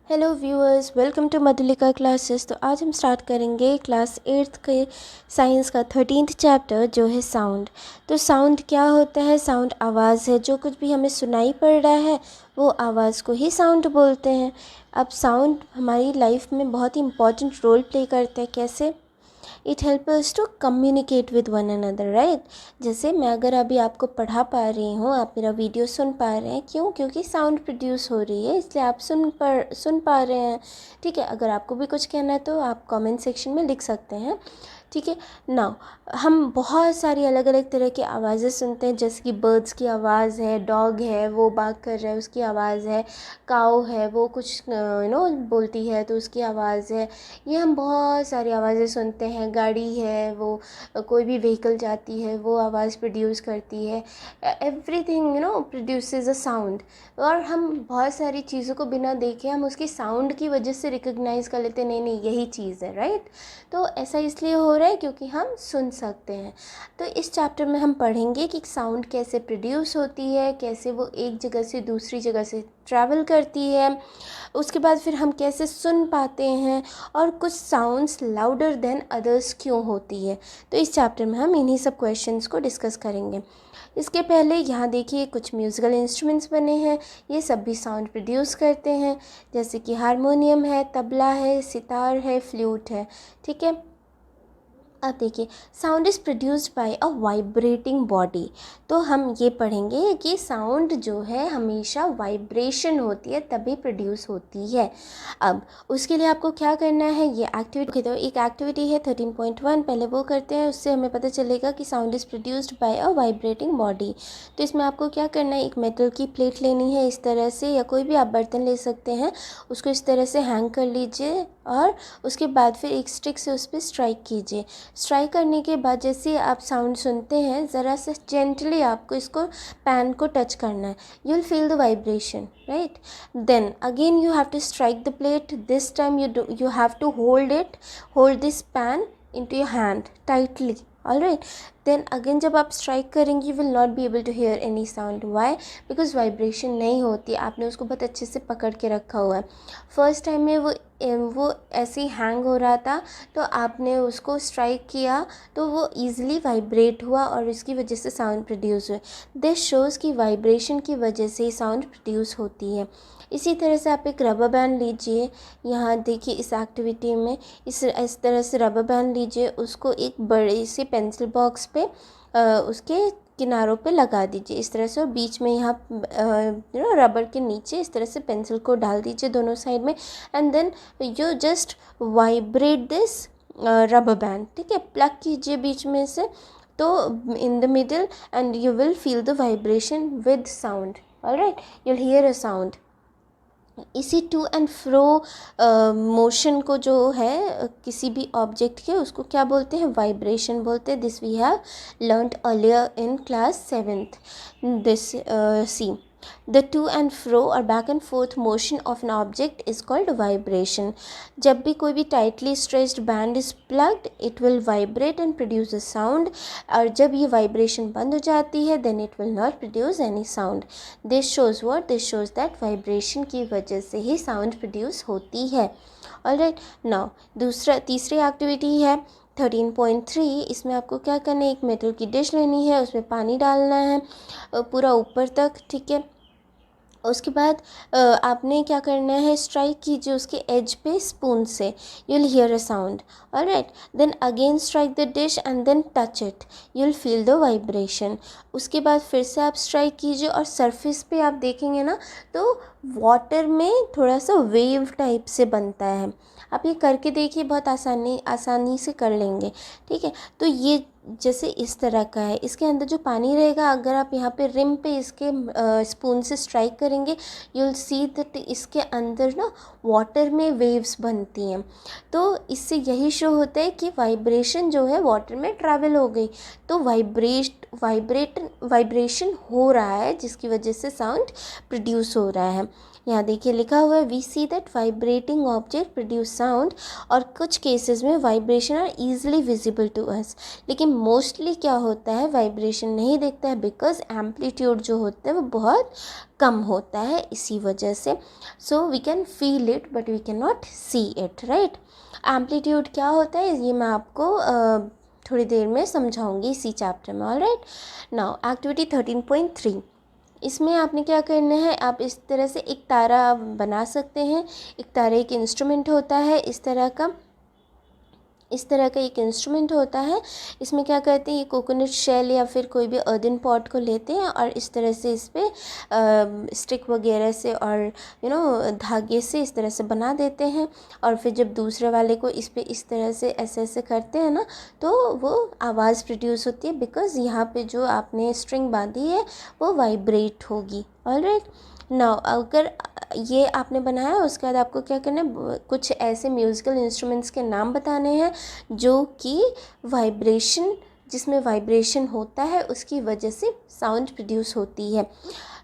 Hello viewers, welcome to Madhulika classes. तो आज हम स्टार्ट करेंगे क्लास 8th के साइंस का 13th चैप्टर जो है साउंड। तो साउंड क्या होता है? साउंड आवाज़ है। जो कुछ भी हमें सुनाई पड़ रहा है वो आवाज़ को ही साउंड बोलते हैं। अब साउंड हमारी लाइफ में बहुत ही इम्पॉर्टेंट रोल प्ले करता है। कैसे? It help us to communicate with one another, right. जैसे मैं अगर अभी आपको पढ़ा पा रही हूँ, आप मेरा वीडियो सुन पा रहे हैं, क्यों? क्योंकि साउंड प्रोड्यूस हो रही है, इसलिए आप सुन पा रहे हैं। ठीक है, अगर आपको भी कुछ कहना है तो आप कमेंट सेक्शन में लिख सकते हैं। ठीक है ना। हम बहुत सारी अलग अलग तरह की आवाज़ें सुनते हैं, जैसे कि बर्ड्स की आवाज़ है, डॉग है वो बाग कर रहा है उसकी आवाज़ है, काऊ है वो कुछ बोलती है तो उसकी आवाज़ है। ये हम बहुत सारी आवाज़ें सुनते हैं। गाड़ी है वो कोई भी व्हीकल जाती है वो आवाज़ प्रोड्यूस करती है। एवरीथिंग प्रोड्यूसेस अ साउंड। और हम बहुत सारी चीज़ों को बिना देखे हम उसकी साउंड की वजह से रिकग्नाइज़ कर लेते हैं, नहीं नहीं यही चीज़ है, राइट। तो ऐसा इसलिए हो रहा है क्योंकि हम सुन सकते हैं। तो इस चैप्टर में हम पढ़ेंगे कि साउंड कैसे प्रोड्यूस होती है, कैसे वो एक जगह से दूसरी जगह से ट्रैवल करती है, उसके बाद फिर हम कैसे सुन पाते हैं, और कुछ साउंड्स लाउडर देन अदर्स क्यों होती है। तो इस चैप्टर में हम इन्हीं सब क्वेश्चंस को डिस्कस करेंगे। इसके पहले यहाँ देखिए कुछ म्यूज़िकल इंस्ट्रूमेंट्स बने हैं। ये सब भी साउंड प्रोड्यूस करते हैं, जैसे कि हारमोनियम है, तबला है, सितार है, फ्लूट है। ठीक है। अब देखिए, sound is produced by a vibrating body. तो हम ये पढ़ेंगे कि साउंड जो है हमेशा वाइब्रेशन होती है तभी प्रोड्यूस होती है। अब उसके लिए आपको क्या करना है, ये एक्टिविटी। तो एक एक्टिविटी है 13.1, पहले वो करते हैं, उससे हमें पता चलेगा कि sound is produced by a vibrating body. तो इसमें आपको क्या करना है, एक मेटल की प्लेट लेनी है इस तरह से, या कोई भी आप बर्तन ले सकते हैं, उसको इस तरह से हैंग कर लीजिए और उसके बाद फिर एक स्टिक से उस पर स्ट्राइक कीजिए। स्ट्राइक करने के बाद जैसे आप साउंड सुनते हैं, ज़रा सा जेंटली आपको इसको पैन को टच करना है। You will feel the vibration, right. Then again you have to strike the plate. This time you have to hold this pan into your hand tightly. All right. Then again जब आप strike करेंगे, you will not be able to hear any sound. Why? Because vibration नहीं होती, आपने उसको बहुत अच्छे से पकड़ के रखा हुआ है। फर्स्ट टाइम में वो ऐसे ही हैंग हो रहा था, तो आपने उसको स्ट्राइक किया तो वो ईज़िली वाइब्रेट हुआ और इसकी वजह से साउंड प्रोड्यूस हुए। दिस शोज़ की वाइब्रेशन की वजह से साउंड प्रोड्यूस होती है। इसी तरह से आप एक रबर बैंड लीजिए। यहाँ देखिए इस एक्टिविटी में इस तरह से रबर बैंड लीजिए, उसको एक बड़े से पेंसिल बॉक्स पे उसके किनारों पे लगा दीजिए इस तरह से, और बीच में यहाँ रबर के नीचे इस तरह से पेंसिल को डाल दीजिए दोनों साइड में, and then you just vibrate this rubber band. ठीक है, प्लग कीजिए बीच में से, तो in the middle, and you will feel the vibration with sound. Alright, you will hear a sound. इसी टू एंड फ्रो मोशन को जो है किसी भी ऑब्जेक्ट के, उसको क्या बोलते हैं? वाइब्रेशन बोलते हैं। This we have learned earlier in class 7th। This see the to and fro or back and forth motion of an object is called vibration. जब भी कोई भी tightly stretched band is plucked, it will vibrate and produce a sound, और जब ये vibration बंद हो जाती है then it will not produce any sound. This shows what? This shows that vibration की वजह से ही साउंड प्रोड्यूस होती है। ऑलराइट, नाउ तीसरी एक्टिविटी है 13.3। इसमें आपको क्या करना है, एक मेटल की डिश लेनी है, उसमें पानी डालना है पूरा ऊपर तक। ठीक है, उसके बाद आपने क्या करना है, स्ट्राइक कीजिए उसके एज पे स्पून से, you will hear a sound. Alright, then again strike the dish and then touch it, you will feel the vibration. उसके बाद फिर से आप स्ट्राइक कीजिए और सरफेस पे आप देखेंगे ना, तो वाटर में थोड़ा सा वेव टाइप से बनता है। आप ये करके देखिए, बहुत आसानी से कर लेंगे। ठीक है, तो ये जैसे इस तरह का है, इसके अंदर जो पानी रहेगा, अगर आप यहाँ पे रिम पे इसके स्पून से स्ट्राइक करेंगे, यू विल सी दैट इसके अंदर ना वाटर में वेव्स बनती हैं। तो इससे यही शो होता है कि वाइब्रेशन जो है वाटर में ट्रैवल हो गई, तो वाइब्रेशन हो रहा है, जिसकी वजह से साउंड प्रोड्यूस हो रहा है। यहाँ देखिए लिखा हुआ है we see that vibrating object produce sound, और कुछ केसेस में vibration are easily visible to us, लेकिन मोस्टली क्या होता है वाइब्रेशन नहीं दिखता है बिकॉज एम्पलीट्यूड जो होता है वो बहुत कम होता है, इसी वजह से so we can feel it but we can not see it, right. Amplitude क्या होता है ये मैं आपको थोड़ी देर में समझाऊंगी इसी चैप्टर में। ऑलराइट, नाउ एक्टिविटी 13.3, इसमें आपने क्या करना है, आप इस तरह से एक तारा बना सकते हैं। एक तारा एक इंस्ट्रूमेंट होता है, इस तरह का एक इंस्ट्रूमेंट होता है। इसमें क्या करते हैं, ये कोकोनट शेल या फिर कोई भी अर्दन पॉट को लेते हैं और इस तरह से इस पर स्टिक वगैरह से और धागे से इस तरह से बना देते हैं, और फिर जब दूसरे वाले को इस पे इस तरह से ऐसे ऐसे करते हैं ना, तो वो आवाज़ प्रोड्यूस होती है बिकॉज़ यहाँ पे जो आपने स्ट्रिंग बांधी है वो वाइब्रेट होगी। ऑलराइट, नाउ अगर ये आपने बनाया उसके बाद आपको क्या करना है, कुछ ऐसे म्यूज़िकल इंस्ट्रूमेंट्स के नाम बताने हैं जो कि जिसमें वाइब्रेशन होता है उसकी वजह से साउंड प्रोड्यूस होती है।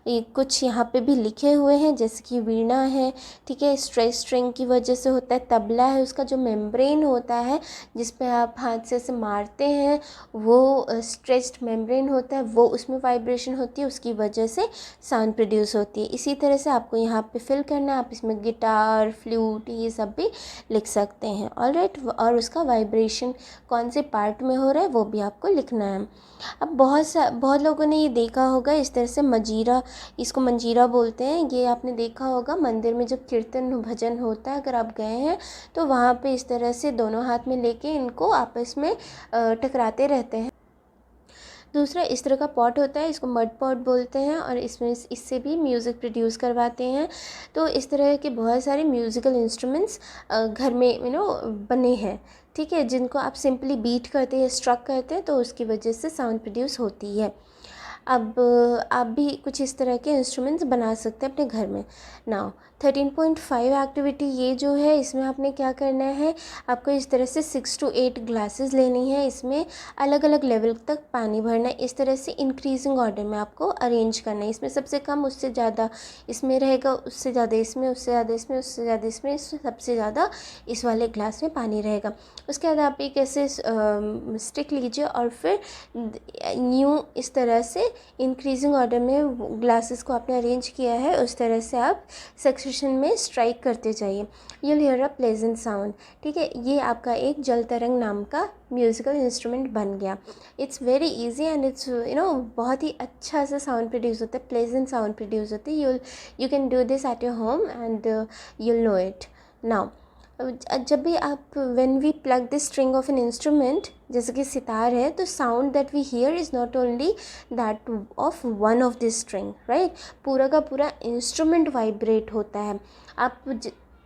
ये कुछ यहाँ पे भी लिखे हुए हैं, जैसे कि वीणा है, ठीक है, स्ट्रेच स्ट्रिंग की वजह से होता है। तबला है, उसका जो मेम्ब्रेन होता है जिस पे आप हाथ से ऐसे मारते हैं वो स्ट्रेच्ड मेम्ब्रेन होता है, वो उसमें वाइब्रेशन होती है, उसकी वजह से साउंड प्रोड्यूस होती है। इसी तरह से आपको यहाँ पे फिल करना है, आप इसमें गिटार, फ्लूट ये सब भी लिख सकते हैं। ऑलराइट, और उसका वाइब्रेशन कौन से पार्ट में हो रहा है वो भी आपको लिखना है। अब बहुत लोगों ने ये देखा होगा इस तरह से मजीरा, इसको मंजीरा बोलते हैं, ये आपने देखा होगा मंदिर में जब कीर्तन भजन होता है, अगर आप गए हैं तो वहाँ पे इस तरह से दोनों हाथ में लेके इनको आपस में टकराते रहते हैं। दूसरा इस तरह का पॉट होता है, इसको मड पॉट बोलते हैं, और इसमें इससे भी म्यूज़िक प्रोड्यूस करवाते हैं। तो इस तरह के बहुत सारे म्यूज़िकल इंस्ट्रूमेंट्स घर में बने हैं, ठीक है, जिनको आप सिंपली बीट करते हैं, स्ट्रक करते हैं, तो उसकी वजह से साउंड प्रोड्यूस होती है। अब आप भी कुछ इस तरह के इंस्ट्रूमेंट्स बना सकते हैं अपने घर में। नाउ 13.5 एक्टिविटी ये जो है, इसमें आपने क्या करना है, आपको इस तरह से 6 to 8 ग्लासेस लेनी है, इसमें अलग अलग लेवल तक पानी भरना है, इस तरह से इंक्रीजिंग ऑर्डर में आपको अरेंज करना है। इसमें सबसे कम उससे ज़्यादा इसमें रहेगा, उससे ज़्यादा इसमें, उससे ज़्यादा इसमें, उससे ज़्यादा इसमें, सबसे ज़्यादा इस वाले ग्लास में पानी रहेगा। उसके बाद आप एक ऐसे स्टिक लीजिए और फिर न्यू इस तरह से इंक्रीजिंग ऑर्डर में ग्लासेस को आपने अरेंज किया है, उस तरह से आप सक्सेशन में स्ट्राइक करते जाइए। You'll here a pleasant sound, ठीक है, ये आपका एक जल तरंग नाम का म्यूज़िकल इंस्ट्रूमेंट बन गया। It's very easy and it's बहुत ही अच्छा सा साउंड प्रोड्यूस होता है, प्लेजेंट साउंड प्रोड्यूस होता है। You can do this at your home and you'll know it. Now जब भी आप when we plug the string of an instrument, जैसे कि सितार है, तो sound that we hear is not only that of one of this string, right, पूरा का पूरा इंस्ट्रूमेंट वाइब्रेट होता है। आप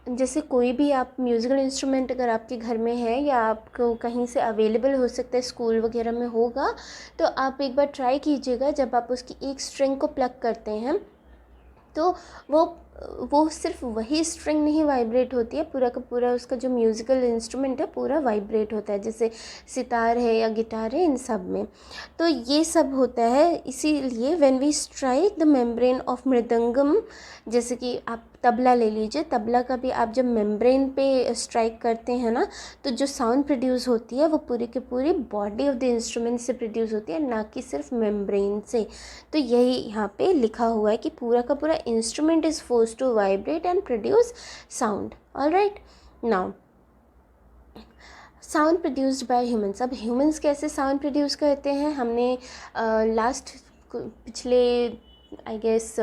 जैसे कोई भी आप म्यूज़िकल इंस्ट्रूमेंट अगर आपके घर में है या आपको कहीं से अवेलेबल हो सकता है, स्कूल वगैरह में होगा, तो आप एक बार ट्राई कीजिएगा, जब आप उसकी एक स्ट्रिंग को प्लग करते हैं तो वो सिर्फ वही स्ट्रिंग नहीं वाइब्रेट होती है, पूरा का पूरा उसका जो म्यूज़िकल इंस्ट्रूमेंट है पूरा वाइब्रेट होता है, जैसे सितार है या गिटार है, इन सब में। तो ये सब होता है, इसीलिए when we strike the membrane of mridangam, जैसे कि आप तबला ले लीजिए, तबला का भी आप जब मेम्ब्रेन पे स्ट्राइक करते हैं ना, तो जो साउंड प्रोड्यूस होती है वो पूरी की पूरी बॉडी ऑफ द इंस्ट्रूमेंट से प्रोड्यूस होती है, ना कि सिर्फ मेम्ब्रेन से। तो यही यहाँ पे लिखा हुआ है कि पूरा का पूरा instrument is force to vibrate and produce sound. Alright, now sound produced by humans. अब ह्यूमंस कैसे साउंड प्रोड्यूस करते हैं, हमने पिछले आई गेस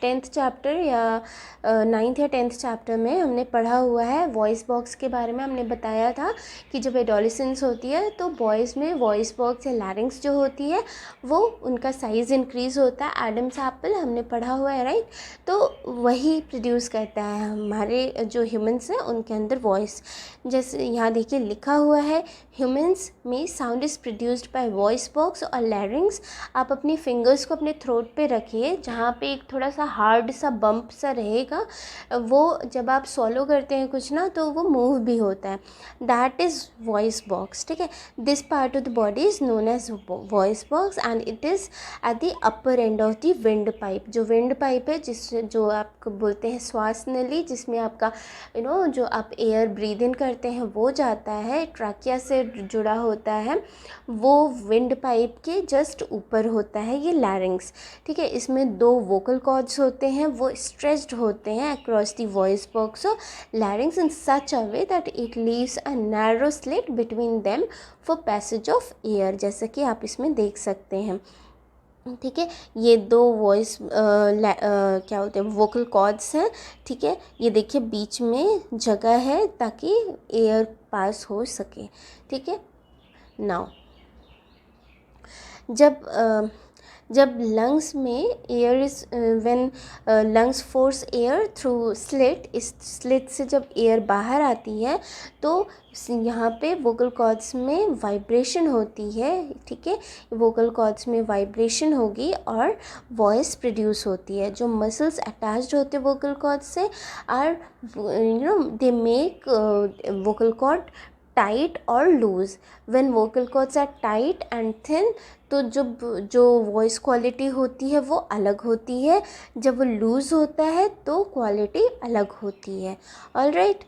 10th चैप्टर या 9th या 10th चैप्टर में हमने पढ़ा हुआ है, वॉइस बॉक्स के बारे में हमने बताया था कि जब एडोलेसेंस होती है तो बॉयज़ में वॉइस बॉक्स या लैरिंक्स जो होती है वो उनका साइज़ इंक्रीज़ होता है। एडम्स एप्पल हमने पढ़ा हुआ है, राइट, तो वही प्रोड्यूस करता है हमारे जो ह्यूमंस हैं उनके अंदर वॉइस। जैसे यहाँ देखिए लिखा हुआ है, ह्यूमंस में sound is produced by voice box और लैरिंग्स। आप अपनी फिंगर्स को अपने थ्रोट पे रखिए, जहाँ पे एक थोड़ा सा हार्ड सा बम्प सा रहेगा, वो जब आप सॉलो करते हैं कुछ ना तो वो मूव भी होता है, दैट इज़ वॉइस बॉक्स। ठीक है, this part of the body is known as voice box and it is at the upper end of the wind pipe. जो विंड पाइप है, जो आपको बोलते हैं श्वास नली, जिसमें आपका जो आप एयर ब्रीद इन करते हैं वो जाता है, ट्रैकिया से जुड़ा होता है, वो विंड पाइप के जस्ट ऊपर होता है ये लैरिंग्स। ठीक है, इसमें 2 वोकल कॉर्ड्स होते हैं, वो स्ट्रेच्ड होते हैं across the voice box of लैरिंग्स in such a way that it leaves a narrow slit between them for passage of air, जैसा कि आप इसमें देख सकते हैं। ठीक है, ये 2 वॉइस क्या होते हैं, वोकल कॉर्ड्स हैं। ठीक है, ये देखिए बीच में जगह है ताकि एयर पास हो सके। ठीक है, नाउ जब लंग्स में air is when lungs force air through slit, इस स्लिट से जब एयर बाहर आती है तो यहाँ पे वोकल कॉर्ड्स में वाइब्रेशन होती है। ठीक है, वोकल कॉर्ड्स में वाइब्रेशन होगी और वॉइस प्रोड्यूस होती है। जो मसल्स अटैच्ड होते हैं वोकल कॉर्ड्स से are they make vocal cord tight और loose. When vocal cords are tight and thin तो जो वॉइस क्वालिटी होती है वो अलग होती है, जब वो लूज़ होता है तो क्वालिटी अलग होती है। ऑलराइट,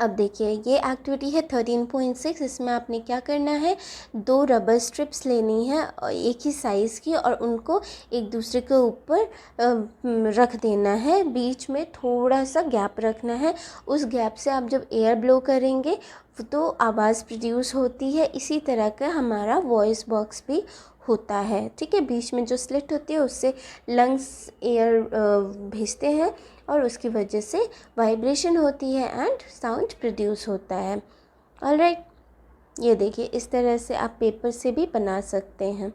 अब देखिए ये एक्टिविटी है 13.6। इसमें आपने क्या करना है, 2 रबर स्ट्रिप्स लेनी है एक ही साइज़ की और उनको एक दूसरे के ऊपर रख देना है, बीच में थोड़ा सा गैप रखना है। उस गैप से आप जब एयर ब्लो करेंगे तो आवाज़ प्रोड्यूस होती है। इसी तरह का हमारा वॉइस बॉक्स भी होता है। ठीक है, बीच में जो स्लिट होती है उससे लंग्स एयर भेजते हैं और उसकी वजह से वाइब्रेशन होती है एंड साउंड प्रोड्यूस होता है। ऑलराइट, ये देखिए इस तरह से आप पेपर से भी बना सकते हैं।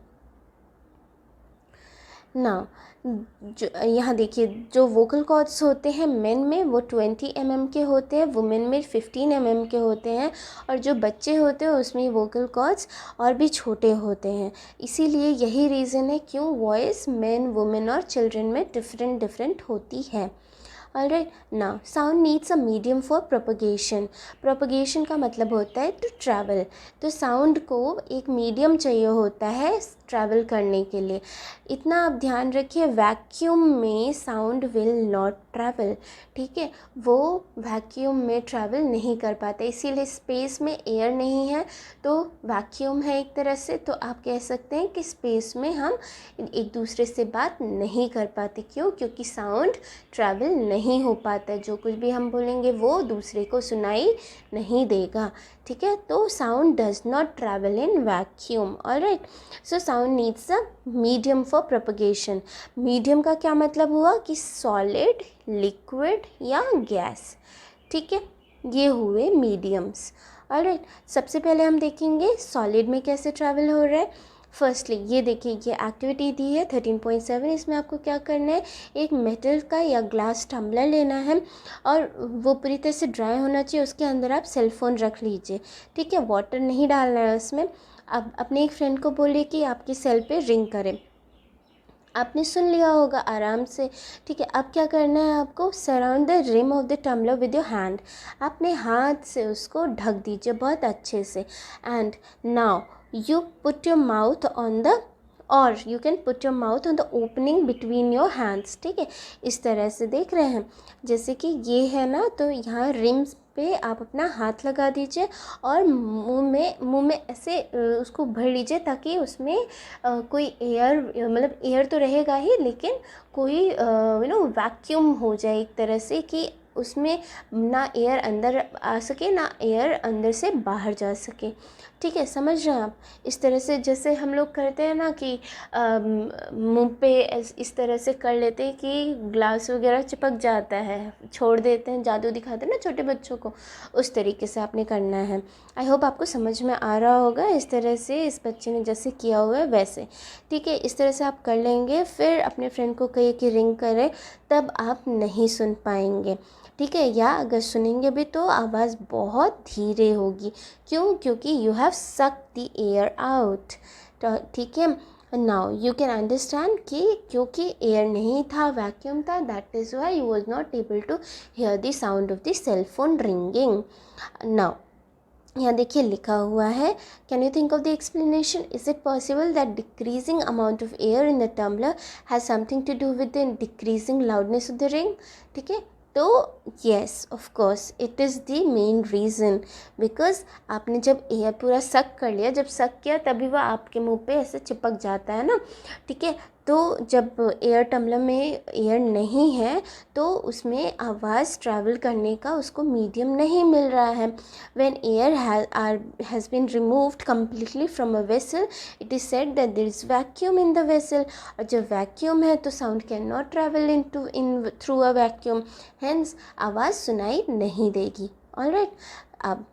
ना जो यहाँ देखिए जो वोकल कॉर्ड्स होते हैं मेन में वो 20 mm के होते हैं, वुमेन में 15 mm के होते हैं, और जो बच्चे होते हैं उसमें वोकल कॉर्ड्स और भी छोटे होते हैं। इसीलिए यही रीज़न है क्यों वॉइस मेन, वुमेन और चिल्ड्रन में डिफरेंट होती है। Alright, now sound needs a medium for propagation. Propagation का मतलब होता है टू ट्रैवल। तो साउंड को एक मीडियम चाहिए होता है ट्रैवल करने के लिए। इतना आप ध्यान रखिए, वैक्यूम में साउंड विल नॉट ट्रैवल। ठीक है, वो वैक्यूम में ट्रैवल नहीं कर पाते, इसीलिए स्पेस में एयर नहीं है तो वैक्यूम है एक तरह से। तो आप कह सकते हैं कि स्पेस में हम एक दूसरे से बात नहीं कर पाते। क्यों? क्योंकि साउंड ट्रैवल नहीं हो पाता है, जो कुछ भी हम बोलेंगे वो दूसरे को सुनाई नहीं देगा। ठीक है, तो sound does not travel in vacuum. Alright, so sound needs a medium for propagation. Medium का क्या मतलब हुआ कि सॉलिड, लिक्विड या गैस। ठीक है, ये हुए मीडियम्स। ऑलराइट, सबसे पहले हम देखेंगे सॉलिड में कैसे ट्रैवल हो रहा है। फर्स्टली ये देखिए, ये एक्टिविटी दी है 13.7। इसमें आपको क्या करना है, एक मेटल का या ग्लास टम्बलर लेना है और वो पूरी तरह से ड्राई होना चाहिए। उसके अंदर आप सेल फ़ोन रख लीजिए। ठीक है, वाटर नहीं डालना है उसमें। अब अपने एक फ्रेंड को बोलिए कि आपकी सेल पे रिंग करे। आपने सुन लिया होगा आराम से। ठीक है, अब क्या करना है आपको, surround the rim of the tumbler with your hand. अपने हाथ से उसको ढक दीजिए बहुत अच्छे से। And now you put your mouth on the और you can put your mouth on the opening between your hands। ठीक है, इस तरह से देख रहे हैं, जैसे कि ये है ना, तो यहाँ रिम्स पे आप अपना हाथ लगा दीजिए और मुंह में ऐसे उसको भर लीजिए ताकि उसमें कोई एयर, मतलब एयर तो रहेगा ही लेकिन कोई वैक्यूम हो जाए एक तरह से, कि उसमें ना एयर अंदर आ सके ना एयर अंदर से बाहर जा सके। ठीक है, समझ रहे हैं आप। इस तरह से जैसे हम लोग करते हैं ना कि मुंह पे इस तरह से कर लेते हैं कि ग्लास वगैरह चिपक जाता है, छोड़ देते हैं, जादू दिखाते हैं ना छोटे बच्चों को, उस तरीके से आपने करना है। आई होप आपको समझ में आ रहा होगा। इस तरह से इस बच्चे ने जैसे किया हुआ है वैसे। ठीक है, इस तरह से आप कर लेंगे। फिर अपने फ्रेंड को कहिए कि रिंग करे, तब आप नहीं सुन पाएंगे। ठीक है, या अगर सुनेंगे भी तो आवाज़ बहुत धीरे होगी। क्यों? क्योंकि you have sucked the air out. तो ठीक है, नाउ यू कैन अंडरस्टैंड कि क्योंकि एयर नहीं था, वैक्यूम था, that is why you was not able to hear the sound of the cell phone ringing. Now यहाँ देखिए लिखा हुआ है, can you think of the explanation. Is it possible that decreasing amount of air in the tumbler has something to do with the decreasing loudness of the ring. ठीक है, तो yes of course it is the main reason, because आपने जब air पूरा सक कर लिया, जब सक किया तभी वह आपके मुंह पे ऐसे चिपक जाता है ना. ठीक है, तो जब एयर टम्बलर में एयर नहीं है तो उसमें आवाज़ ट्रैवल करने का उसको मीडियम नहीं मिल रहा है. When air has been removed completely from a vessel, it is said that there is vacuum in the vessel. और जब वैक्यूम है तो sound can not travel in through a vacuum, hence आवाज़ सुनाई नहीं देगी. ऑलराइट, अब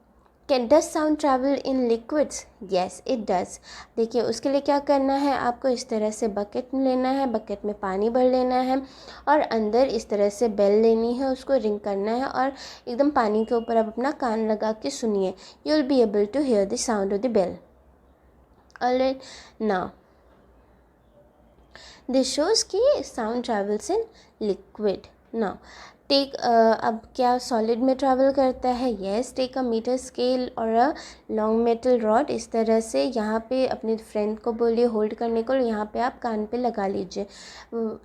can does sound travel in liquids. Yes it does. देखिए उसके लिए क्या करना है, आपको इस तरह से बकेट लेना है, बकेट में पानी भर लेना है और अंदर इस तरह से बेल लेनी है, उसको रिंग करना है और एकदम पानी के ऊपर आप अपना कान लगा के सुनिए. You will be able to hear the sound of the bell. Alright, now this shows कि sound travels in liquid. Now take, अब क्या सॉलिड में ट्रैवल करता है. Yes, take a metre scale और अ लॉन्ग मेटल रॉड. इस तरह से यहाँ पे अपने फ्रेंड को बोलिए होल्ड करने को, यहाँ पे आप कान पे लगा लीजिए.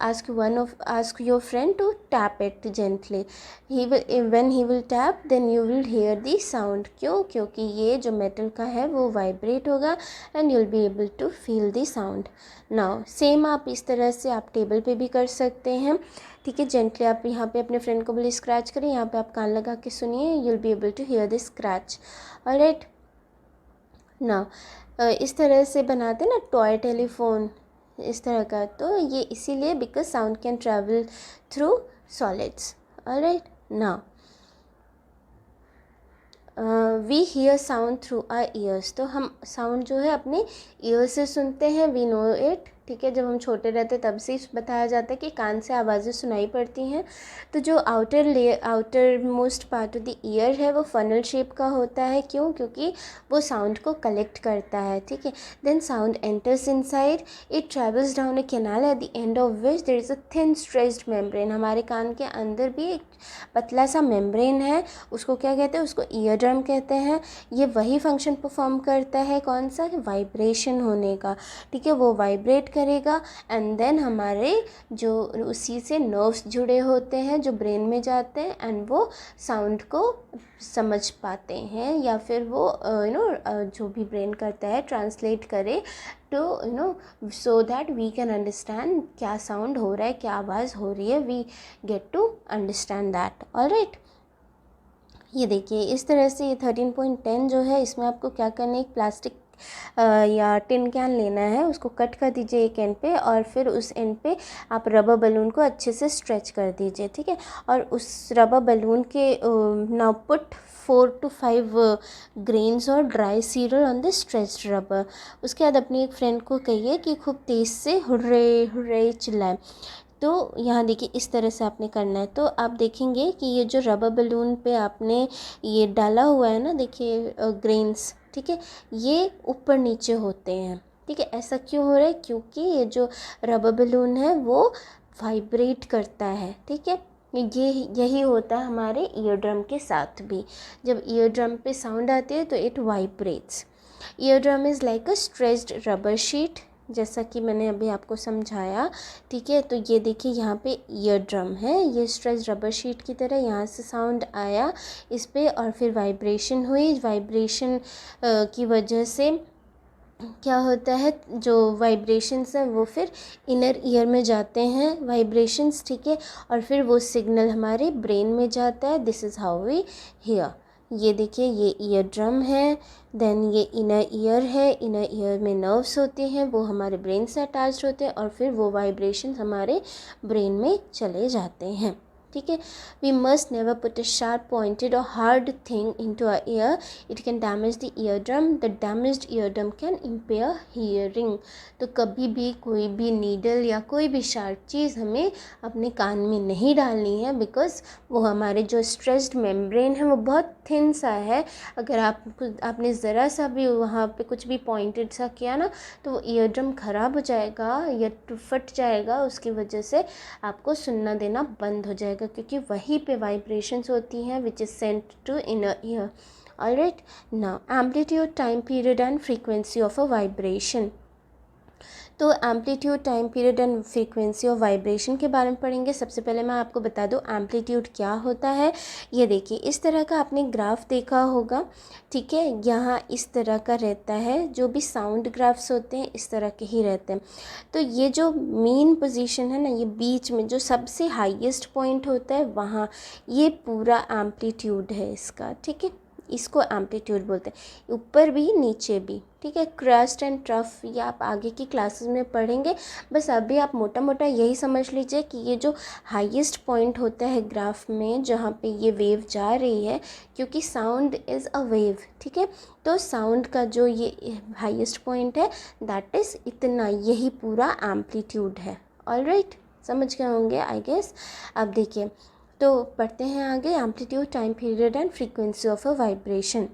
Ask your friend to tap it gently. When he will tap then you will hear the sound. क्यों? क्योंकि ये जो मेटल का है वो वाइब्रेट होगा and you will be able to feel the sound. Now same आप इस तरह से आप टेबल पे भी कर सकते हैं. ठीक है, जेंटली आप यहाँ पे अपने फ्रेंड को बोलिए स्क्रैच करें, यहाँ पे आप कान लगा के सुनिए, you will be able to hear the scratch. Alright, now इस तरह से बनाते ना टॉय टेलीफोन इस तरह का, तो ये इसीलिए because sound can travel through solids. Alright, now we hear sound through our ears. तो हम साउंड जो है अपने ईयर से सुनते हैं. We know it. ठीक है, जब हम छोटे रहते तब से बताया जाता है कि कान से आवाज़ें सुनाई पड़ती हैं. तो जो outer most part of the year है वो फनल शेप का होता है. क्यों? क्योंकि वो साउंड को कलेक्ट करता है. ठीक है, then sound enters inside, it travels down a canal at the end of which there is a thin stretched membrane. हमारे कान के अंदर भी एक पतला सा मेम्ब्रेन है, उसको क्या कहते हैं, उसको ईयर ड्रम कहते हैं. ये वही फंक्शन परफॉर्म करता है, कौन सा, वाइब्रेशन होने का. ठीक है, वो वाइब्रेट करेगा एंड देन हमारे जो उसी से नर्व्स जुड़े होते हैं जो ब्रेन में जाते हैं एंड वो साउंड को समझ पाते हैं, या फिर वो जो भी ब्रेन करता है ट्रांसलेट करे तो so that we can understand क्या साउंड हो रहा है, क्या आवाज़ हो रही है. We get to understand that. Alright, ये देखिए इस तरह से ये 13.10 जो है, इसमें आपको क्या करना है, एक प्लास्टिक या टिन कैन लेना है, उसको कट कर दीजिए एक एंड पे और फिर उस एंड पे आप रबर बलून को अच्छे से स्ट्रेच कर दीजिए. ठीक है, और उस रबर बलून के नाउ पुट 4 to 5 ग्रेन्स और dry sural on the stretched rubber. उसके बाद अपनी एक फ्रेंड को कहिए कि खूब तेज़ से हुर्रे हुर्रे चिल्लाए. तो यहाँ देखिए इस तरह से आपने करना है. तो आप देखेंगे कि ये जो रबर बलून पे आपने ये डाला हुआ है ना, देखिए ग्रेन्स, ठीक है, ये ऊपर नीचे होते हैं. ठीक है, ऐसा क्यों हो रहा है, क्योंकि ये जो रबर बलून है वो वाइब्रेट करता है. ठीक है, ये यही होता है हमारे ईयर ड्रम के साथ भी. जब ईयर ड्रम पे साउंड आती है तो it vibrates. Ear drum is like a stretched rubber sheet, जैसा कि मैंने अभी आपको समझाया. ठीक है, तो ये देखिए यहाँ पे ईयर ड्रम है, ये स्ट्रेच रबर शीट की तरह, यहाँ से साउंड आया इस पे और फिर वाइब्रेशन हुई. वाइब्रेशन की वजह से क्या होता है, जो वाइब्रेशंस हैं वो फिर इनर ईयर में जाते हैं वाइब्रेशंस. ठीक है, और फिर वो सिग्नल हमारे ब्रेन में जाता है. This is how we hear. ये देखिए ये ईयर ड्रम है, देन ये इनर ईयर है. इनर ईयर में नर्व्स होते हैं, वो हमारे ब्रेन से अटैच्ड होते हैं और फिर वो वाइब्रेशन हमारे ब्रेन में चले जाते हैं. ठीक है। We must never put a sharp pointed or hard thing into a ear, it can damage the ear drum, the damaged ear drum can impair hearing. तो कभी भी कोई भी नीडल या कोई भी शार्प चीज़ हमें अपने कान में नहीं डालनी है, बिकॉज वो हमारे जो स्ट्रेस्ड मेम्ब्रेन है वो बहुत थिन सा है। अगर आपने ज़रा सा भी वहाँ पे कुछ भी पॉइंटेड सा किया ना, तो वो ईयर ड्रम ख़राब हो जाएगा या फट जाएगा, उसकी वजह से आपको सुनना देना बंद हो जाएगा, क्योंकि वहीं पे वाइब्रेशंस होती हैं which is sent to inner ear. Alright, now amplitude, time period and frequency of a vibration. तो amplitude, time period and frequency of vibration के बारे में पढ़ेंगे। सबसे पहले मैं आपको बता दूं एम्पलीट्यूड क्या होता है। ये देखिए, इस तरह का आपने ग्राफ देखा होगा, ठीक है। यहाँ इस तरह का रहता है, जो भी साउंड ग्राफ्स होते हैं इस तरह के ही रहते हैं। तो ये जो मेन पोजीशन है ना, ये बीच में जो सबसे हाईएस्ट पॉइंट होता है वहाँ, ये पूरा एम्पलीट्यूड है इसका, ठीक है। इसको एम्पलीट्यूड बोलते हैं, ऊपर भी नीचे भी, ठीक है। क्रस्ट एंड ट्रफ ये आप आगे की क्लासेस में पढ़ेंगे। बस अभी आप मोटा मोटा यही समझ लीजिए कि ये जो हाईएस्ट पॉइंट होता है ग्राफ में, जहाँ पे ये वेव जा रही है, क्योंकि साउंड इज़ अ वेव, ठीक है। तो साउंड का जो ये हाईएस्ट पॉइंट है, दैट इज़ इतना, यही पूरा एम्पलीट्यूड है। ऑलराइट, समझ गए होंगे आई गेस। अब देखिए, तो पढ़ते हैं आगे। Amplitude, time period and frequency of a vibration.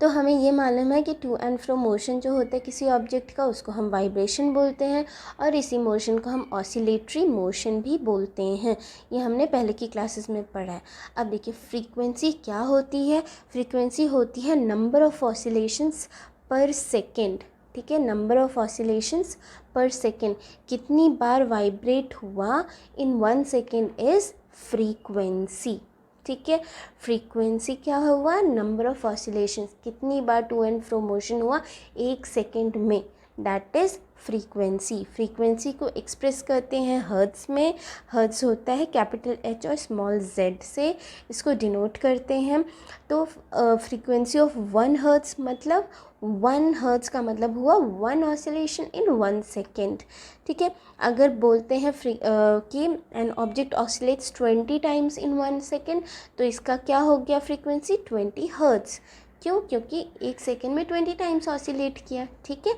तो हमें ये मालूम है कि टू एंड फ्रो मोशन जो होता है किसी ऑब्जेक्ट का, उसको हम वाइब्रेशन बोलते हैं, और इसी मोशन को हम ऑसिलेटरी मोशन भी बोलते हैं। ये हमने पहले की क्लासेस में पढ़ा है। अब देखिए, फ्रीक्वेंसी क्या होती है। फ्रीक्वेंसी होती है नंबर ऑफ ऑसिलेशंस पर सेकेंड, ठीक है। नंबर ऑफ ऑसिलेशंस पर सेकेंड, कितनी बार वाइब्रेट हुआ इन 1 सेकेंड इज़ फ्रीक्वेंसी, ठीक है। फ्रीक्वेंसी क्या हुआ, नंबर ऑफ ऑसिलेशंस, कितनी बार टू एंड फ्रो मोशन हुआ 1 सेकेंड में, दैट इज़ फ्रीक्वेंसी। फ्रीक्वेंसी को एक्सप्रेस करते हैं हर्ट्ज़ में। हर्ट्ज़ होता है कैपिटल H और स्मॉल z से इसको डिनोट करते हैं। तो फ्रीक्वेंसी ऑफ 1 हर्ट्ज़ मतलब 1 हर्ट्ज़ का मतलब हुआ 1 ऑसिलेशन इन 1 सेकेंड, ठीक है। अगर बोलते हैं कि an object oscillates 20 times in 1 second, तो इसका क्या हो गया फ्रीक्वेंसी 20 हर्ट्ज़। क्यों? क्योंकि 1 सेकेंड में 20 टाइम्स ऑसिलेट किया, ठीक है।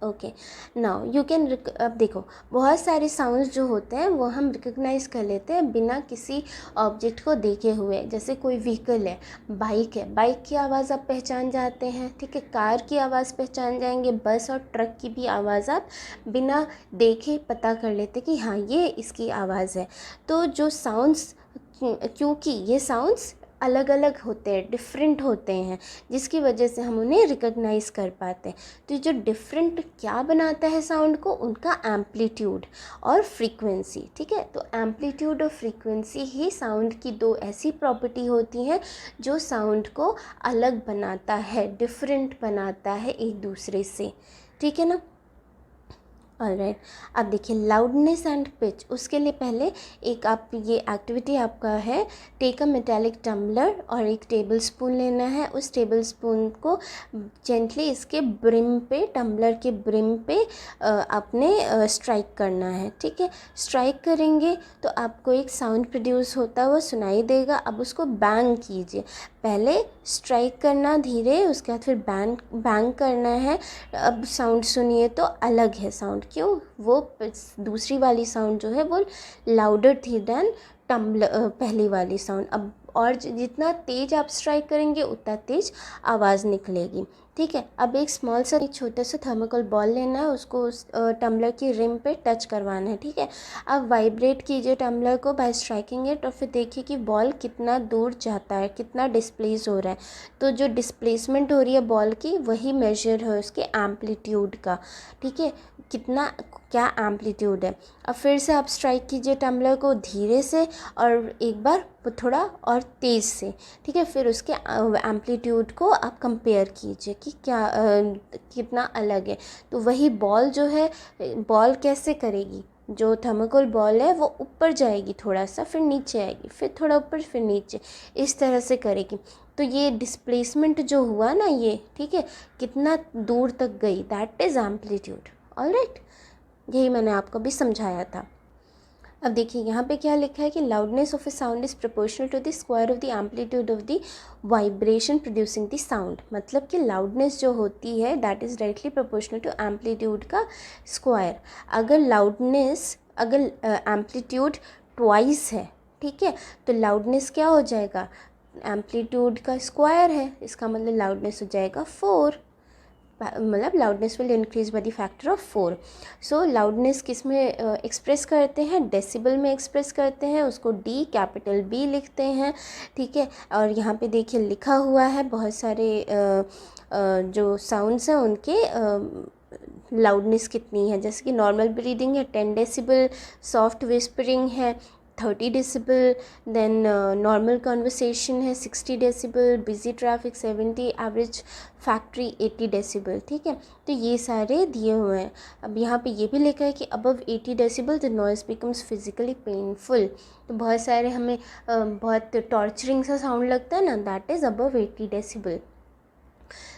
ओके, नाउ यू कैन, अब देखो, बहुत सारे साउंड्स जो होते हैं वो हम रिकग्नाइज़ कर लेते हैं बिना किसी ऑब्जेक्ट को देखे हुए। जैसे कोई व्हीकल है, बाइक है, बाइक की आवाज़ आप पहचान जाते हैं, ठीक है। कार की आवाज़ पहचान जाएंगे, बस और ट्रक की भी आवाज़ आप बिना देखे पता कर लेते कि हाँ ये इसकी आवाज़ है। तो जो साउंड्स, क्योंकि ये साउंड्स अलग अलग होते हैं, डिफरेंट होते हैं, जिसकी वजह से हम उन्हें रिकग्नाइज़ कर पाते हैं। तो जो डिफरेंट क्या बनाता है साउंड को, उनका एम्पलीट्यूड और फ्रीक्वेंसी, ठीक है। तो एम्पलीट्यूड और फ्रीक्वेंसी ही साउंड की दो ऐसी प्रॉपर्टी होती हैं जो साउंड को अलग बनाता है, डिफरेंट बनाता है एक दूसरे से, ठीक है ना। ऑलराइट, अब देखिए लाउडनेस एंड पिच। उसके लिए पहले एक आप ये एक्टिविटी आपका है, टेक अ मेटालिक टम्बलर और एक टेबल स्पून लेना है। उस टेबल स्पून को जेंटली इसके ब्रिम पे, टम्बलर के ब्रिम पे आपने स्ट्राइक करना है, ठीक है। स्ट्राइक करेंगे तो आपको एक साउंड प्रोड्यूस होता हुआ सुनाई देगा। अब उसको बैंग कीजिए, पहले स्ट्राइक करना धीरे, उसके बाद फिर बैंग करना है। अब साउंड सुनिए तो अलग है साउंड, क्यों? वो दूसरी वाली साउंड जो है वो लाउडर थी देन पहली वाली साउंड। अब और जितना तेज़ आप स्ट्राइक करेंगे उतना तेज़ आवाज़ निकलेगी, ठीक है। अब एक स्मॉल सा, एक छोटा सा थर्मोकोल बॉल लेना है, उसको उस टम्बलर की रिम पे टच करवाना है, ठीक है। अब वाइब्रेट कीजिए टम्बलर को बाय स्ट्राइकिंग इट, और फिर देखिए कि बॉल कितना दूर जाता है, कितना डिस्प्लेस हो रहा है। तो जो डिस्प्लेसमेंट हो रही है बॉल की, वही मेजर है उसके एम्पलीट्यूड का, ठीक है। कितना, क्या एम्पलीट्यूड है। अब फिर से आप स्ट्राइक कीजिए टम्बलर को धीरे से, और एक बार थोड़ा और तेज़ से, ठीक है। फिर उसके एम्पलीट्यूड को आप कंपेयर कीजिए कि क्या कितना अलग है। तो वही बॉल जो है, बॉल कैसे करेगी, जो थर्मोकोल बॉल है वो ऊपर जाएगी थोड़ा सा, फिर नीचे आएगी, फिर थोड़ा ऊपर, फिर नीचे, इस तरह से करेगी। तो ये डिस्प्लेसमेंट जो हुआ ना ये, ठीक है, कितना दूर तक गई, दैट इज़ एम्पलीट्यूड। ऑलराइट, यही मैंने आपको भी समझाया था। अब देखिए यहाँ पे क्या लिखा है कि loudness of a sound is proportional to the square of the amplitude of the vibration producing the sound. मतलब कि लाउडनेस जो होती है that is directly proportional to amplitude का स्क्वायर। अगर एम्पलीट्यूड ट्वाइस है, ठीक है, तो लाउडनेस क्या हो जाएगा, एम्पलीट्यूड का स्क्वायर है, इसका मतलब लाउडनेस हो जाएगा 4, मतलब loudness will increase by the factor of 4। So loudness किस में एक्सप्रेस करते हैं, डेसिबल में एक्सप्रेस करते हैं, उसको डी कैपिटल बी लिखते हैं, ठीक है। और यहाँ पे देखिए लिखा हुआ है बहुत सारे जो साउंड्स हैं उनके लाउडनेस कितनी है, जैसे कि नॉर्मल ब्रीदिंग है 10 डेसिबल, सॉफ्ट विस्परिंग है 30 डेसिबल, देन नॉर्मल कन्वर्सेशन है 60 decibel, busy traffic 70, average factory 80 decibel, ठीक है। तो ये सारे दिए हुए हैं। अब यहाँ पे ये भी लिखा है कि above 80 decibel the noise becomes physically painful. तो बहुत सारे हमें बहुत टॉर्चरिंग सा साउंड लगता है ना, that is above 80 decibel.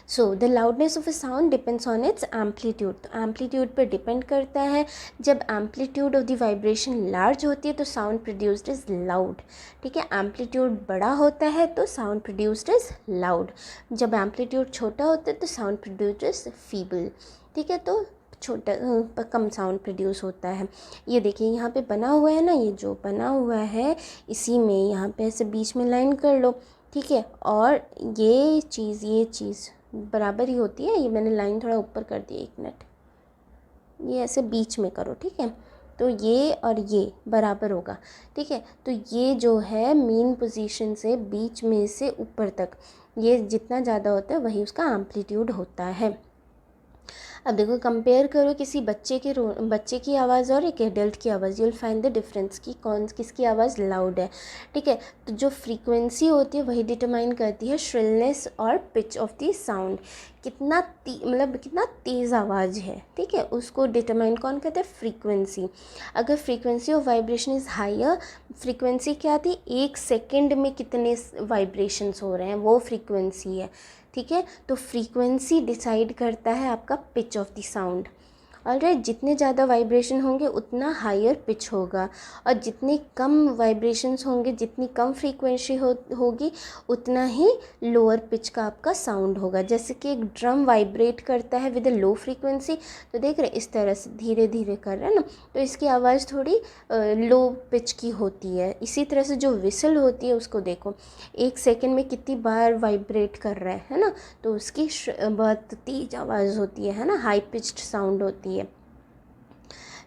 So the loudness of a sound depends on it's amplitude. तो एम्पलीट्यूड पर डिपेंड करता है। जब amplitude of the vibration large होती है तो साउंड प्रोड्यूस्ड इज़ लाउड, ठीक है। एम्पलीट्यूड बड़ा होता है तो साउंड प्रोड्यूस्ड इज़ लाउड। जब एम्पलीट्यूड छोटा होता है तो साउंड प्रोड्यूस्ड इज़ फीबल, ठीक है। तो छोटा कम साउंड प्रोड्यूस होता है। ये देखिए यहाँ पे बना हुआ है ना, ये जो बना हुआ है इसी में यहाँ पे ऐसे बीच में लाइन कर लो, ठीक है। और ये चीज़ बराबर ही होती है। ये मैंने लाइन थोड़ा ऊपर कर दी, 1 मिनट, ये ऐसे बीच में करो, ठीक है। तो ये और ये बराबर होगा, ठीक है। तो ये जो है मेन पोजीशन से बीच में से ऊपर तक ये जितना ज़्यादा होता है वही उसका एम्पलीट्यूड होता है। अब देखो कंपेयर करो किसी बच्चे की आवाज़ और एक एडल्ट की आवाज़, you will find the difference कि किसकी आवाज़ लाउड है, ठीक है। तो जो फ्रीक्वेंसी होती है वही डिटरमाइन करती है श्रिलनेस और पिच ऑफ द साउंड, कितना तेज़ आवाज़ है, ठीक है, उसको डिटरमाइन कौन करता है, फ्रीक्वेंसी। अगर frequency of vibration is higher, frequency क्या थी, 1 सेकेंड में कितने वाइब्रेशंस हो रहे हैं वो फ्रीक्वेंसी है, ठीक है। तो फ्रीक्वेंसी डिसाइड करता है आपका pitch of the sound. Alright, जितने ज़्यादा वाइब्रेशन होंगे उतना हायर पिच होगा, और जितने कम वाइब्रेशंस होंगे, जितनी कम फ्रीक्वेंसी होगी उतना ही लोअर पिच का आपका साउंड होगा। जैसे कि एक ड्रम वाइब्रेट करता है विद अ लो फ्रीक्वेंसी, तो देख रहे इस तरह से धीरे धीरे कर रहा है ना, तो इसकी आवाज़ थोड़ी लो पिच की होती है। इसी तरह से जो विसल होती है उसको देखो, 1 सेकेंड में कितनी बार वाइब्रेट कर रहा है ना, तो उसकी बहुत तेज आवाज़ होती है ना, हाई पिच्ड साउंड होती है।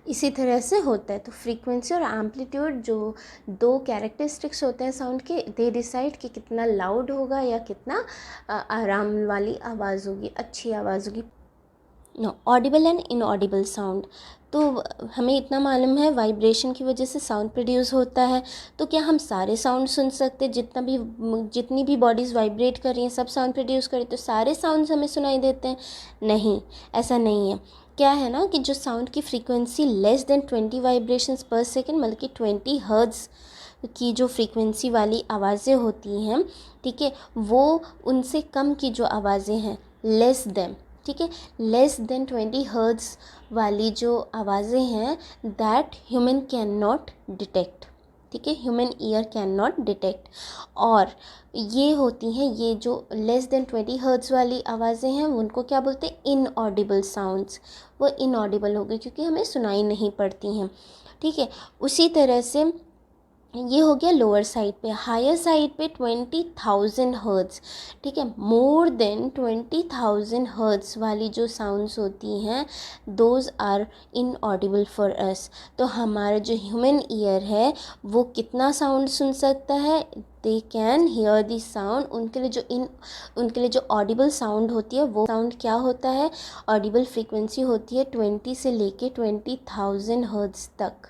इसी तरह से होता है। तो फ्रीक्वेंसी और एम्पलीट्यूड जो 2 कैरेक्टरिस्टिक्स होते हैं साउंड के, दे डिसाइड कि कितना लाउड होगा या कितना आराम वाली आवाज़ होगी, अच्छी आवाज़ होगी। No, audible and inaudible sound. तो हमें इतना मालूम है वाइब्रेशन की वजह से साउंड प्रोड्यूस होता है। तो क्या हम सारे साउंड सुन सकते, जितनी भी बॉडीज़ वाइब्रेट कर रही हैं सब साउंड प्रोड्यूस कर रही, तो सारे साउंड्स हमें सुनाई देते हैं? नहीं, ऐसा नहीं है। क्या है ना कि जो साउंड की फ्रीक्वेंसी लेस देन 20 वाइब्रेशंस पर सेकेंड, मतलब कि 20 हर्ट्ज़ की जो फ्रीक्वेंसी वाली आवाज़ें होती हैं, ठीक है, वो उनसे कम की जो आवाज़ें हैं लेस देन, ठीक है, लेस देन 20 हर्ट्ज़ वाली जो आवाज़ें हैं that human can not detect, ठीक है, human ear can not detect. और ये होती हैं, ये जो लेस देन 20 हर्ट्ज़ वाली आवाज़ें हैं उनको क्या बोलते हैं, इनऑडिबल साउंड्स। वो इनऑडिबल हो गई क्योंकि हमें सुनाई नहीं पड़ती हैं, ठीक है। उसी तरह से ये हो गया लोअर साइड पे। हायर साइड पे 20,000 हर्ट्ज़, ठीक है, मोर देन 20,000 हर्ट्ज़ वाली जो साउंड्स होती हैं those are inaudible for us. तो हमारा जो ह्यूमन ईयर है वो कितना साउंड सुन सकता है, दे कैन हियर द साउंड। उनके लिए जो ऑडिबल साउंड होती है वो साउंड क्या होता है, ऑडिबल फ्रीक्वेंसी होती है 20 से लेके 20,000 हर्ट्ज़ तक,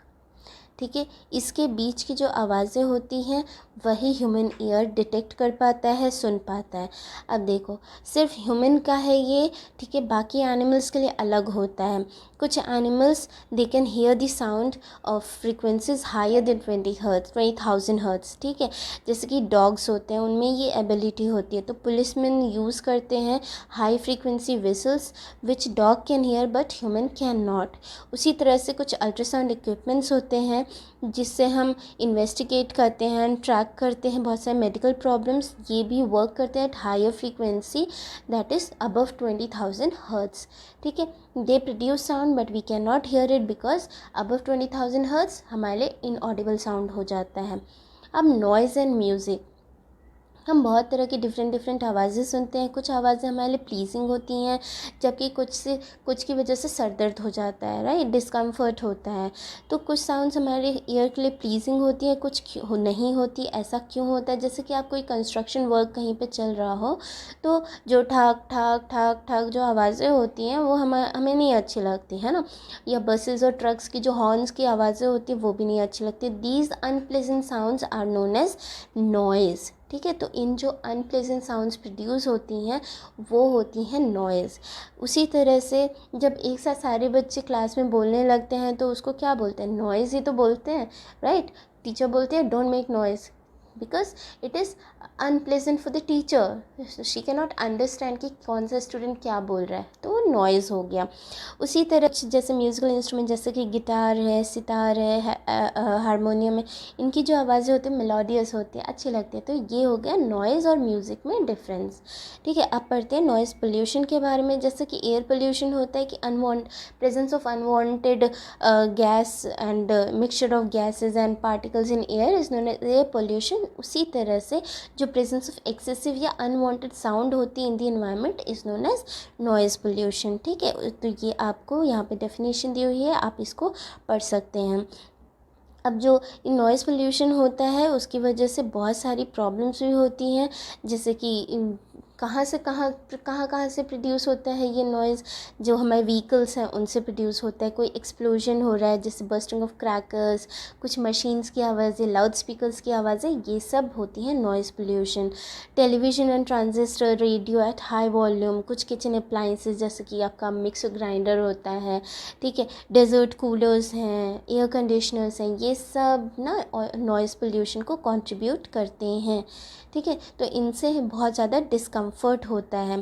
ठीक है। इसके बीच की जो आवाज़ें होती हैं वही ह्यूमन ईयर डिटेक्ट कर पाता है, सुन पाता है। अब देखो सिर्फ ह्यूमन का है ये, ठीक है, बाकी एनिमल्स के लिए अलग होता है। कुछ animals they can hear the sound of frequencies higher than 20,000 hertz, ठीक है। जैसे कि डॉग्स होते हैं उनमें ये एबिलिटी होती है। तो पुलिसमैन यूज़ करते हैं high frequency whistles which dog can hear but human can not. उसी तरह से कुछ अल्ट्रासाउंड इक्विपमेंट्स होते हैं जिससे हम इन्वेस्टिगेट करते हैं, ट्रैक करते हैं बहुत सारे मेडिकल प्रॉब्लम्स, ये भी वर्क करते हैं at higher frequency that is above 20,000 hertz. ठीक है, they produce sound but we can not hear it because above 20,000 hertz हमारे लिए इनऑडिबल साउंड हो जाता है। अब नॉइज़ एंड म्यूज़िक, हम बहुत तरह की डिफरेंट आवाज़ें सुनते हैं। कुछ आवाज़ें हमारे लिए प्लीजिंग होती हैं, जबकि कुछ की वजह से सर दर्द हो जाता है, राइट, डिस्कम्फर्ट होता है। तो कुछ साउंड्स हमारे ईयर के लिए प्लीजिंग होती हैं, कुछ नहीं होती। ऐसा क्यों होता है? जैसे कि आप कोई कंस्ट्रक्शन वर्क कहीं पे चल रहा हो, तो जो ठाक ठाक ठाक ठाक जो आवाज़ें होती हैं वो हमें नहीं अच्छी लगती है ना, या बसेस और ट्रक्स की जो हॉर्न्स की आवाज़ें होती हैं वो भी नहीं अच्छी लगती। These unpleasant sounds are known as noise. ठीक है, तो इन जो अनप्लेजेंट साउंड्स प्रोड्यूस होती हैं वो होती हैं नॉइज़। उसी तरह से जब एक साथ सारे बच्चे क्लास में बोलने लगते हैं तो उसको क्या बोलते हैं? नॉइज़ ही तो बोलते हैं, राइट। टीचर बोलते हैं don't make noise because it is unpleasant for the teacher, she can not understand कि कौन सा स्टूडेंट क्या बोल रहा है, तो वो नॉइज़ हो गया। उसी तरह जैसे म्यूज़िकल इंस्ट्रूमेंट जैसे कि गिटार है, सितार है, हारमोनियम है, इनकी जो आवाज़ें होती हैं मेलोडियस होती है, अच्छी लगती है। तो ये हो गया नॉइज़ और म्यूज़िक में डिफरेंस। ठीक है, अब पढ़ते हैं नॉइज़ पोल्यूशन के बारे में। जैसे कि एयर पोल्यूशन होता है कि presence of unwanted gas and mixture of gases and particles in air is known as air pollution. उसी तरह से जो प्रेजेंस ऑफ एक्सेसिव या अनवांटेड साउंड होती है in the environment is known as noise pollution. ठीक है, तो ये आपको यहाँ पे डेफिनेशन दी हुई है, आप इसको पढ़ सकते हैं। अब जो नॉइज़ पोल्यूशन होता है उसकी वजह से बहुत सारी प्रॉब्लम्स भी होती हैं, जैसे कि कहाँ से प्रोड्यूस होता है ये नॉइज़। जो हमारे व्हीकल्स हैं उनसे प्रोड्यूस होता है, कोई एक्सप्लोजन हो रहा है जैसे बर्स्टिंग ऑफ क्रैकर्स, कुछ मशीन्स की आवाज़ें, लाउड स्पीकर्स की आवाज़ें, ये सब होती हैं noise pollution. Television and transistor, radio at high volume, कुछ किचन अप्लाइंसेस जैसे कि आपका मिक्सर ग्राइंडर होता है, ठीक है, डेजर्ट कूलर्स हैं, एयर कंडीशनर्स हैं, ये सब ना नॉइज़ पोल्यूशन को कंट्रीब्यूट करते हैं। ठीक है, तो इनसे बहुत ज़्यादा डिस्कम्फर्ट होता है,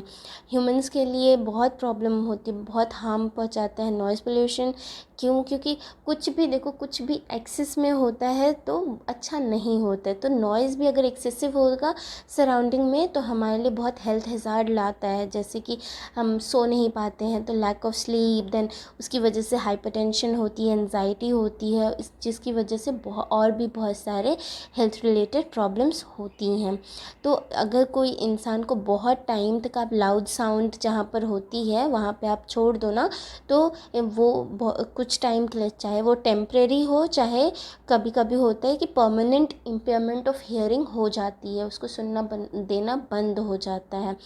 ह्यूमंस के लिए बहुत प्रॉब्लम होती है, बहुत हार्म पहुंचाता है नॉइज़ पोल्यूशन। क्यों? क्योंकि कुछ भी देखो, कुछ भी एक्सेस में होता है तो अच्छा नहीं होता है। तो नॉइज़ भी अगर एक्सेसिव होगा सराउंडिंग में तो हमारे लिए बहुत हेल्थ हज़ार्ड लाता है, जैसे कि हम सो नहीं पाते हैं तो लैक ऑफ स्लीप, देन उसकी वजह से हाइपरटेंशन होती है, एंजाइटी होती है, इस जिसकी वजह से और भी बहुत सारे हेल्थ रिलेटेड प्रॉब्लम्स होती हैं। तो अगर कोई इंसान को बहुत टाइम तक आप लाउड साउंड जहाँ पर होती है वहाँ पे आप छोड़ दो ना, तो वो कुछ टाइम के लिए, चाहे वो टेम्परेरी हो, चाहे कभी कभी होता है कि परमानेंट इम्पेयरमेंट ऑफ हियरिंग हो जाती है, उसको सुनना देना बंद हो जाता है।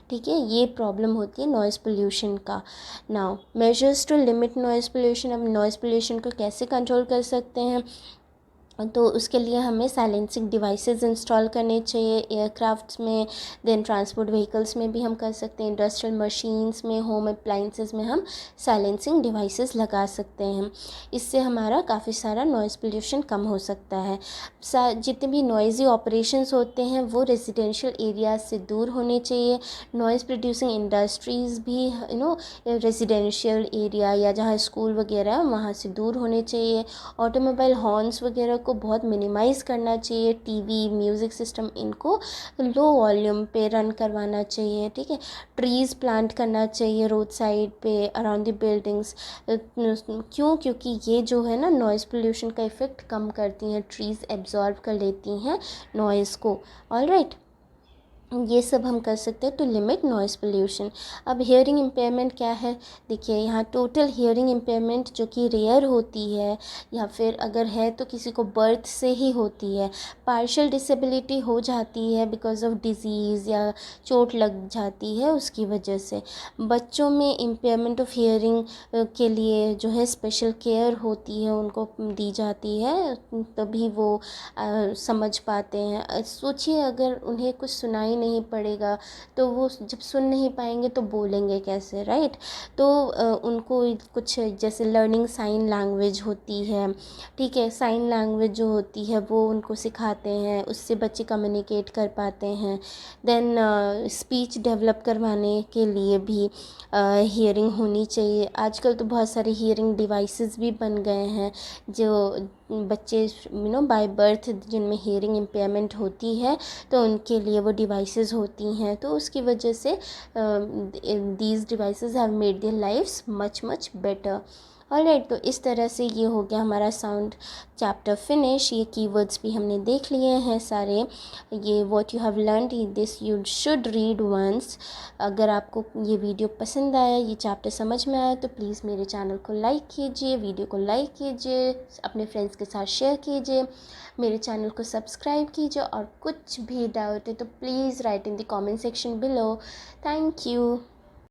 ठीक है, ये प्रॉब्लम होती है नॉइज़ पोल्यूशन का। Now measures to limit noise pollution. अब नॉइज़ पोल्यूशन को कैसे कंट्रोल कर सकते हैं? तो उसके लिए हमें साइलेंसिंग डिवाइसेस इंस्टॉल करने चाहिए एयरक्राफ्ट्स में, देन ट्रांसपोर्ट व्हीकल्स में भी हम कर सकते हैं, इंडस्ट्रियल मशीन्स में, होम अप्लाइंसेस में हम साइलेंसिंग डिवाइसेस लगा सकते हैं। इससे हमारा काफ़ी सारा नॉइज़ पोल्यूशन कम हो सकता है। जितने भी नॉइज़ी ऑपरेशंस होते हैं वो रेजिडेंशियल एरियाज से दूर होने चाहिए। नॉइज़ प्रोड्यूसिंग इंडस्ट्रीज़ भी रेजिडेंशियल एरिया या जहाँ स्कूल वगैरह वहाँ से दूर होने चाहिए। ऑटोमोबाइल हॉर्न्स वगैरह को बहुत मिनिमाइज़ करना चाहिए। टीवी, म्यूज़िक सिस्टम, इनको लो वॉल्यूम पे रन करवाना चाहिए। ठीक है, ट्रीज़ प्लांट करना चाहिए रोड साइड पे, अराउंड द बिल्डिंग्स। क्यों? क्योंकि ये जो है ना नॉइज़ पोल्यूशन का इफ़ेक्ट कम करती हैं, ट्रीज़ एब्जॉर्ब कर लेती हैं नॉइज़ को। ऑलराइट, ये सब हम कर सकते हैं टू लिमिट नॉइज़ पोल्यूशन। अब हियरिंग इम्पेयरमेंट क्या है? देखिए, यहाँ टोटल हियरिंग इम्पेयरमेंट जो कि रेयर होती है या फिर अगर है तो किसी को बर्थ से ही होती है। पार्शियल डिसेबिलिटी हो जाती है बिकॉज ऑफ डिजीज़ या चोट लग जाती है उसकी वजह से। बच्चों में इम्पेयरमेंट ऑफ हियरिंग के लिए जो है स्पेशल केयर होती है, उनको दी जाती है, तभी वो समझ पाते हैं। सोचिए अगर उन्हें कुछ सुनाई नहीं पड़ेगा तो वो जब सुन नहीं पाएंगे तो बोलेंगे कैसे, राइट। तो उनको कुछ जैसे लर्निंग साइन लैंग्वेज होती है, ठीक है, साइन लैंग्वेज जो होती है वो उनको सिखाते हैं, उससे बच्चे कम्युनिकेट कर पाते हैं। देन स्पीच डेवलप करवाने के लिए भी हियरिंग होनी चाहिए। आजकल तो बहुत सारे हियरिंग डिवाइसेस भी बन गए हैं जो बच्चे बाय बर्थ जिनमें हेयरिंग इम्पेयरमेंट होती है, तो उनके लिए वो डिवाइसेस होती हैं, तो उसकी वजह से these devices have made their lives much much better. Alright, तो इस तरह से ये हो गया हमारा साउंड चैप्टर फिनिश। ये कीवर्ड्स भी हमने देख लिए हैं सारे। ये what you have learned this you should read once. अगर आपको ये वीडियो पसंद आया, ये चैप्टर समझ में आया, तो प्लीज़ मेरे चैनल को लाइक कीजिए, वीडियो को लाइक कीजिए, अपने फ्रेंड्स के साथ शेयर कीजिए, मेरे चैनल को सब्सक्राइब कीजिए, और कुछ भी डाउट है तो please write in the comment section below. Thank you.